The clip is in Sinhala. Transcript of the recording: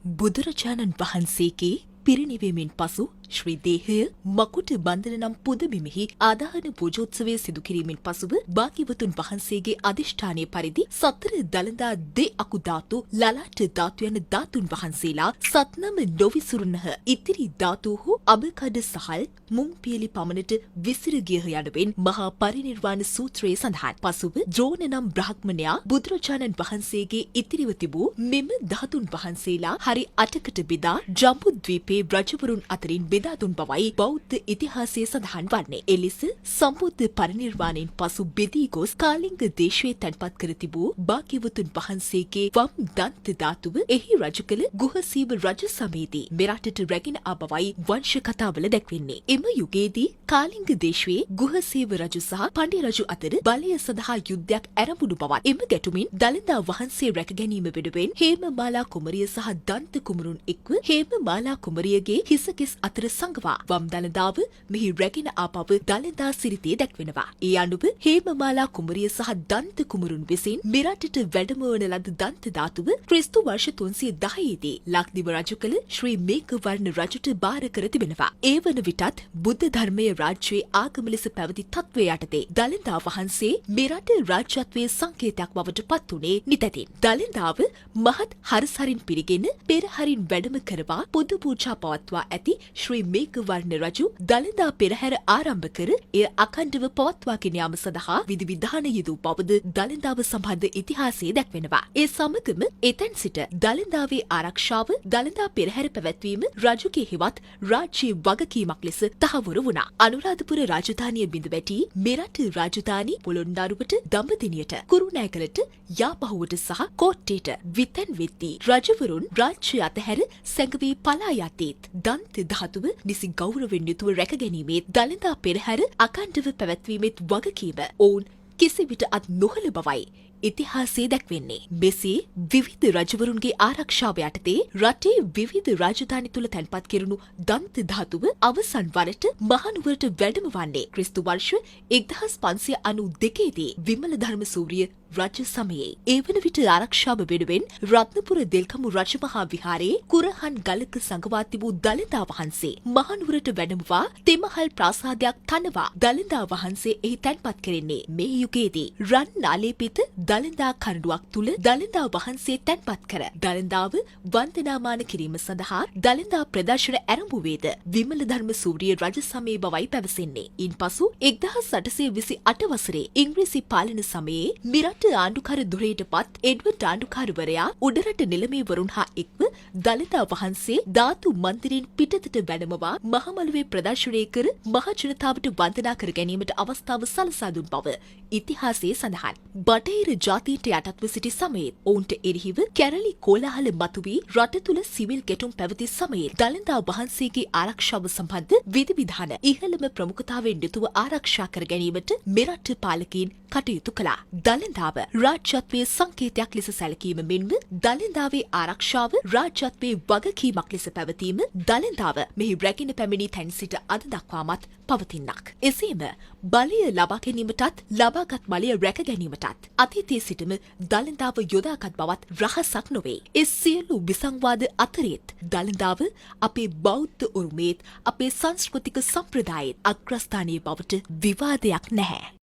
බුදුරජාණන් වහන්සේගේ පිරිනිවීමෙන් පසු ශ්‍රී දේහය මකුට බන්ධන නම් පුදබිමෙහි ආදාහන පූජෝත්සවය සිදු කිරීමෙන් පසුව භාග්‍යවතුන් වහන්සේගේ අධිෂ්ඨානය පරිදි සතර දළදා දෙ අකු ධාතු ලලාට ධාතු යන ධාතුන් වහන්සේලා සත්නම නොවිසුරුනහ ඉතිරි ධාතුහු අබකඩ සහල් මුං පියලි පමණට විසිර ගියහ යනුවෙන් මහා පරිනිර්වාණ සූත්‍රයේ සඳහන්. පසුව ද්‍රෝණ නම් බ්‍රහ්මණයා බුදුරජාණන් වහන්සේගේ ඉතිරිව තිබූ මෙම ධාතුන් වහන්සේලා හරි 8කට බෙදා ජම්බුද්වීපයේ රජවරුන් අතරින් බෙදා දුන් බවයි බෞද්ධ ඉතිහාසයේ සඳහන් වන්නේ. එලෙස සම්බුද්ධ පරිනිර්වාණයෙන් පසු බෙදී ගොස් කාලිංග දේශයේ තැන්පත් කර තිබූ භාග්‍යවතුන් වහන්සේගේ වම් දන්ත ධාතුව එහි රජ කළ ගුහසීව රජ සමයේදී මෙරටට රැගෙන ආ බවයි වංශ කතාවල දැක්වෙන්නේ. එම යුගයේදී කාලිංග දේශයේ ගුහසීව රජු සහ පඬි රජු අතර බලය සඳහා යුද්ධයක් ඇරඹුණු බවත් එම ගැටුමින් දළදා වහන්සේ රැක ගැනීම වෙනුවෙන් හේමමාලා කුමරිය සහ දන්ත කුමරුන් එක්ව හේමමාලා කුමරියගේ හිසකෙස් අතර සංගවා වම් දළදාව මෙහි රැගෙන ආ බව දළදා සිරිතේ දැක්වෙනවා. ඒ අනුව හේමමාලා කුමරිය සහ දන්ත කුමරුන් විසින් මෙරටට වැඩමවන ලද දන්ත ධාතුව ක්‍රිස්තු වර්ෂ 310 දී ලක්දිව රජු කළ ශ්‍රී මේඝවර්ණ රජුට බාර කර තිබෙනවා. ඒ වන විටත් බුද්ධ ධර්මයේ රාජ්‍යයේ ආගම ලෙස පැවති තත්ත්වය යටතේ දළදා වහන්සේ මෙරට රාජ්‍යත්වයේ සංකේතයක් බවට පත් වුණේ නිතැතින්. දළදාව මහත් හරසරින් පිරිගෙන පෙරහරින් වැඩම කරවා පොදු පූජා පවත්වා ඇති ශ්‍රී මේඝවර්ණ රජු දළදා පෙරහැර ආරම්භ කර එය අඛණ්ඩව පවත්වාගෙන යාම සඳහා විධි විධාන යෙදූ බවද දළදාව සම්බන්ධ ඉතිහාසයේ දැක්වෙනවා. ඒ සමගම එතැන් සිට දළදාවේ ආරක්ෂාව දළදා පෙරහැර පැවැත්වීම රජුගේ හෙවත් රාජ්‍යයේ වගකීමක් ලෙස තහවුරු වුණා. අනුරාධපුර රාජධානිය බිඳවැටි මෙරට රාජධානි පොළොන්නරුවට දඹදෙණියට කුරුණෑගලට යාපහුවට සහ කෝට්ටේට විතැන් වෙද්දී රජවරුන් රාජ්‍ය අතහැර සැඟවී පලා යතේත් දන්ත ධාතුව නිසි ගෞරවයෙන් යුතුව රැකගැනීමේ දළදා පෙරහැර අඛණ්ඩව පැවැත්වීමේත් වගකීම ඔවුන් කිසිවිට අත් නොහළ බවයි ඉතිහාසයේ දැක්වෙන්නේ. මෙසේ විවිධ රජවරුන්ගේ ආරක්ෂාව යටතේ රටේ විවිධ රාජධානි තුල තැන්පත් කෙරුණු දන්ත ධාතුව අවසන් වරට මහනුවරට වැඩම වන්නේ ක්‍රිස්තු වර්ෂ 1592 දී විමල ධර්ම සූරිය රජ සමයේ. ඒ වන විට ආරක්ෂාව වෙනුවෙන් රත්නපුර දෙල්කමු රජමහා විහාරයේ කුරහන් ගලක සංගවා තිබූ දළදා වහන්සේ මහනුවරට වැඩමවා තෙමහල් ප්‍රාසාදයක් තනවා දළදා වහන්සේ එහි තැන්පත් කෙරෙන්නේ මේ යුගයේදී රන් නාලේපිත දළදා කරඬුවක් තුල දළදා වහන්සේ තැන්පත් කර දළදාව වන්දනාමාන කිරීම සඳහා දළදා ප්‍රදර්ශන ඇරඹුවේද විමල ධර්ම සූරිය රජ සමයේ බවයි පැවසෙන්නේ. ඉන්පසු 1828 වසරේ ඉංග්‍රීසි පාලන සමයේ මිරට ආණ්ඩුකාර ධුරයට පත් එඩ්වඩ් ආණ්ඩුකාරවරයා උඩරට නිලමේවරුන් හා එක්ව දළදා වහන්සේ ධාතු මන්දිරයෙන් පිටතට වැඩමවා මහමළුවේ ප්‍රදර්ශනය කර මහ ජනතාවට වන්දනා කර ගැනීමට අවස්ථාව සලසා දුන් බව ඉතිහාසයේ සඳහන්. බටහිර ජාතීන්ට යටත්ව සිටි සමයේ ඔවුන්ට එරෙහිව කැරලි කෝලාහල මතුවී රට තුල සිවිල් ගැටුම් පැවති සමයේ දළදා වහන්සේගේ ආරක්ෂාව සම්බන්ධ විධි විධාන ඉහළම ප්‍රමුඛතාවයෙන් යුතුව ආරක්ෂා කර ගැනීමට මෙරට පාලකයින් කටයුතු කළා. දළදාව රාජ්‍යත්වයේ සංකේතයක් ලෙස සැලකීම මෙන්ම දළදාවේ ආරක්ෂාව රාජ්‍යත්වයේ වගකීමක් ලෙස පැවතීම දළදාව මෙහි රැගෙන පැමිණි තැන් සිට අද දක්වාමත් පවතින්නක්. එසේම බලය ලබා ගැනීමටත් ලබාගත් බලය රැක ගැනීමටත් අතීතයේ සිටම දළදාව යොදාගත් බවත් රහසක් නොවේ. ඒ සියලු විසංවාද අතරේත් දළදාව අපේ බෞද්ධ උරුමයේත් අපේ සංස්කෘතික සම්ප්‍රදායේත් අග්‍රස්ථානීය බවට විවාදයක් නැහැ.